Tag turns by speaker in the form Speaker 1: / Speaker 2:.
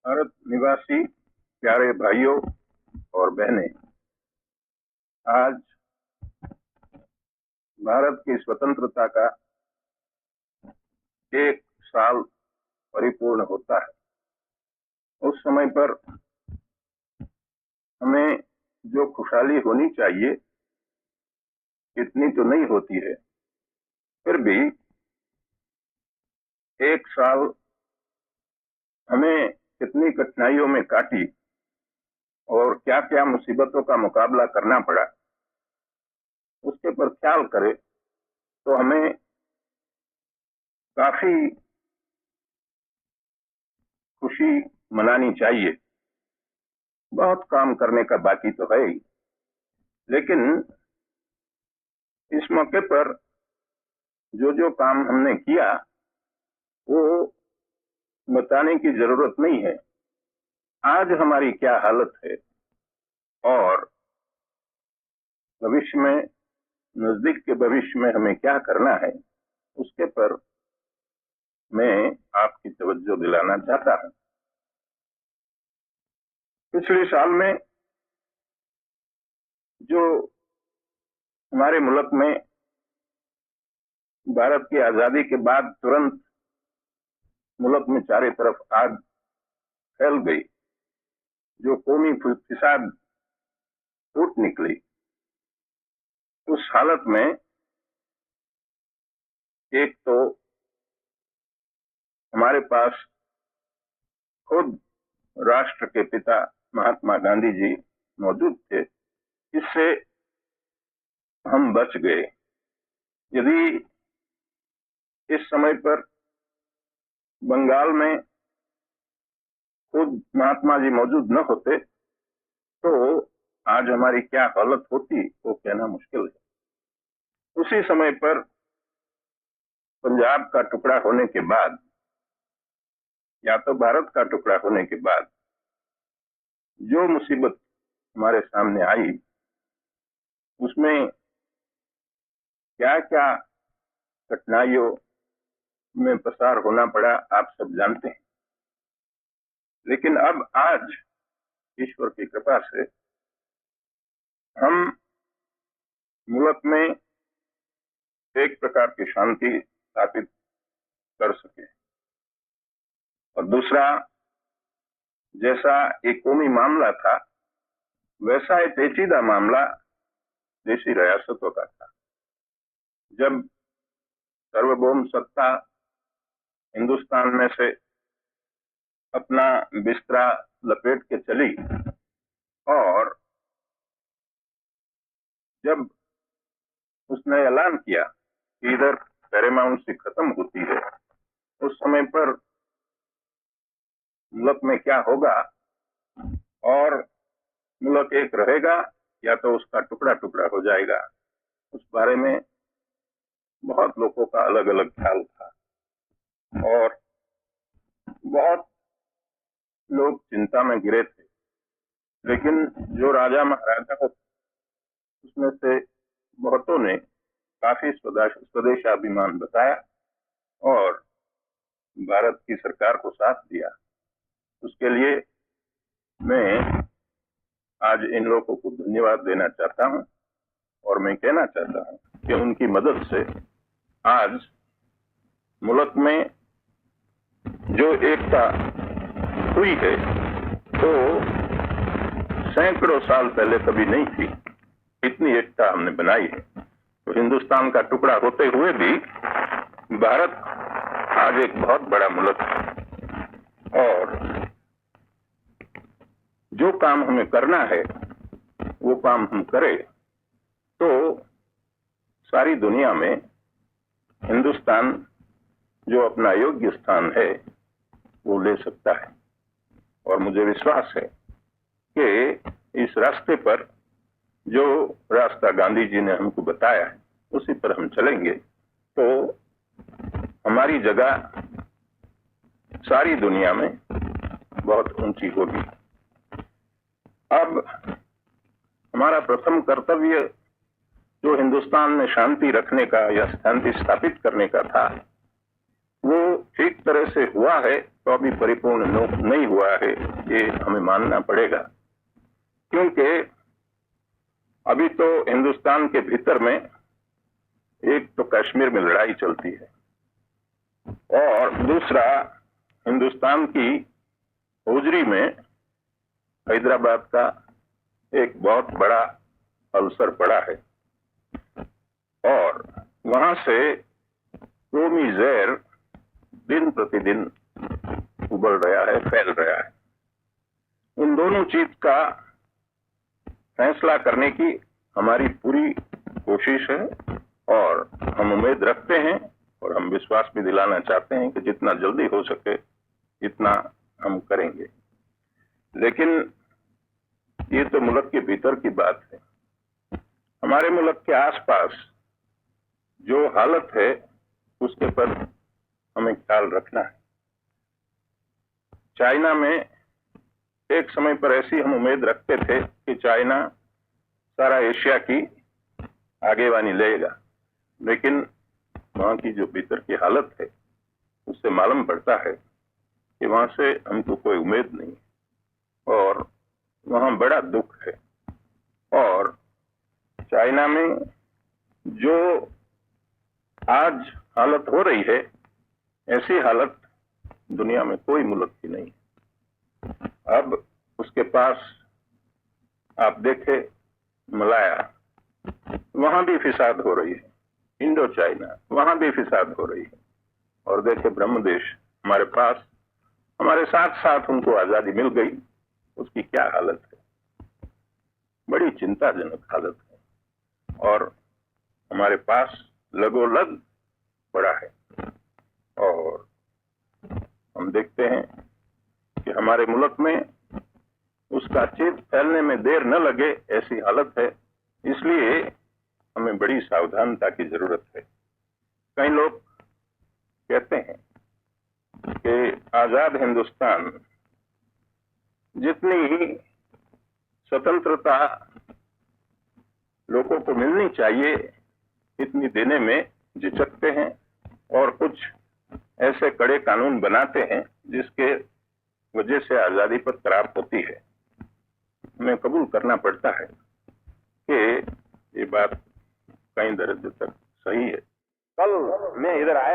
Speaker 1: भारत निवासी प्यारे भाइयों और बहनें, आज भारत की स्वतंत्रता का 1 साल परिपूर्ण होता है। उस समय पर हमें जो खुशहाली होनी चाहिए इतनी तो नहीं होती है, फिर भी 1 साल हमें कितनी कठिनाइयों में काटी और क्या क्या मुसीबतों का मुकाबला करना पड़ा, उसके पर ख्याल करें तो हमें काफी खुशी मनानी चाहिए। बहुत काम करने का बाकी तो है ही, लेकिन इस मौके पर जो काम हमने किया वो बताने की जरूरत नहीं है। आज हमारी क्या हालत है और भविष्य में, नजदीक के भविष्य में हमें क्या करना है, उसके पर मैं आपकी तवज्जो दिलाना चाहता हूं। पिछले साल में जो हमारे मुल्क में भारत की आजादी के बाद तुरंत मुल्क में चारों तरफ आग फैल गई, जो कौमी फिसाद फूट निकली, उस हालत में एक तो हमारे पास खुद राष्ट्र के पिता महात्मा गांधी जी मौजूद थे, इससे हम बच गए। यदि इस समय पर बंगाल में खुद महात्मा जी मौजूद न होते तो आज हमारी क्या हालत होती वो कहना मुश्किल है। उसी समय पर पंजाब का टुकड़ा होने के बाद या तो भारत का टुकड़ा होने के बाद जो मुसीबत हमारे सामने आई, उसमें क्या क्या कठिनाइयों में पसार होना पड़ा आप सब जानते हैं। लेकिन अब आज ईश्वर की कृपा से हम मुल्क में एक प्रकार की शांति स्थापित कर सके, और दूसरा, जैसा एक कौमी मामला था वैसा एक पेचीदा मामला देशी रियासतों का था। जब सार्वभौम सत्ता हिंदुस्तान में से अपना बिस्तरा लपेट के चली और जब उसने ऐलान किया कि इधर पैरामाउंसी खत्म होती है, उस समय पर मुल्क में क्या होगा और मुल्क एक रहेगा या तो उसका टुकड़ा टुकड़ा हो जाएगा, उस बारे में बहुत लोगों का अलग अलग ख्याल था और बहुत लोग चिंता में घिरे थे। लेकिन जो राजा महाराजा को उसमें से बहुतों ने काफी स्वदेशाभिमान बताया और भारत की सरकार को साथ दिया। उसके लिए मैं आज इन लोगों को धन्यवाद देना चाहता हूं और मैं कहना चाहता हूं कि उनकी मदद से आज मुल्क में जो एकता हुई है वो सैकड़ों साल पहले कभी नहीं थी। इतनी एकता हमने बनाई है। तो हिंदुस्तान का टुकड़ा होते हुए भी भारत आज एक बहुत बड़ा मुल्क है और जो काम हमें करना है वो काम हम करें तो सारी दुनिया में हिंदुस्तान जो अपना योग्य स्थान है वो ले सकता है। और मुझे विश्वास है कि इस रास्ते पर जो रास्ता गांधी जी ने हमको बताया है उसी पर हम चलेंगे तो हमारी जगह सारी दुनिया में बहुत ऊंची होगी। अब हमारा प्रथम कर्तव्य जो हिंदुस्तान में शांति रखने का या शांति स्थापित करने का था, वो ठीक तरह से हुआ है तो अभी परिपूर्ण नहीं हुआ है, ये हमें मानना पड़ेगा। क्योंकि अभी तो हिंदुस्तान के भीतर में एक तो कश्मीर में लड़ाई चलती है और दूसरा हिंदुस्तान की होजरी में हैदराबाद का एक बहुत बड़ा अवसर पड़ा है और वहां से कौमी जहर दिन प्रतिदिन उबल रहा है, फैल रहा है। उन दोनों चीज का फैसला करने की हमारी पूरी कोशिश है और हम उम्मीद रखते हैं और हम विश्वास भी दिलाना चाहते हैं कि जितना जल्दी हो सके इतना हम करेंगे। लेकिन ये तो मुल्क के भीतर की बात है। हमारे मुल्क के आसपास जो हालत है उसके पर हमें ख्याल रखना है। चाइना में एक समय पर ऐसी हम उम्मीद रखते थे कि चाइना सारा एशिया की आगेवानी लेगा, लेकिन वहां की जो भीतर की हालत है उससे मालूम पड़ता है कि वहां से हमको कोई उम्मीद नहीं और वहां बड़ा दुख है। और चाइना में जो आज हालत हो रही है, ऐसी हालत दुनिया में कोई मुल्क की नहीं है। अब उसके पास आप देखें मलाया, वहां भी फिसाद हो रही है, इंडो चाइना वहां भी फिसाद हो रही है, और देखे ब्रह्मदेश हमारे पास, हमारे साथ साथ उनको आजादी मिल गई, उसकी क्या हालत है, बड़ी चिंताजनक हालत है और हमारे पास लगोलग पड़ा है। और हम देखते हैं कि हमारे मुल्क में उसका चेप फैलने में देर न लगे, ऐसी हालत है। इसलिए हमें बड़ी सावधानता की जरूरत है। कई लोग कहते हैं कि आजाद हिंदुस्तान जितनी ही स्वतंत्रता लोगों को मिलनी चाहिए इतनी देने में झिझकते हैं और कुछ ऐसे कड़े कानून बनाते हैं जिसके वजह से आजादी पर खराब होती है। हमें कबूल करना पड़ता है कि ये बात कई दर्जे तक सही है। कल मैं इधर आया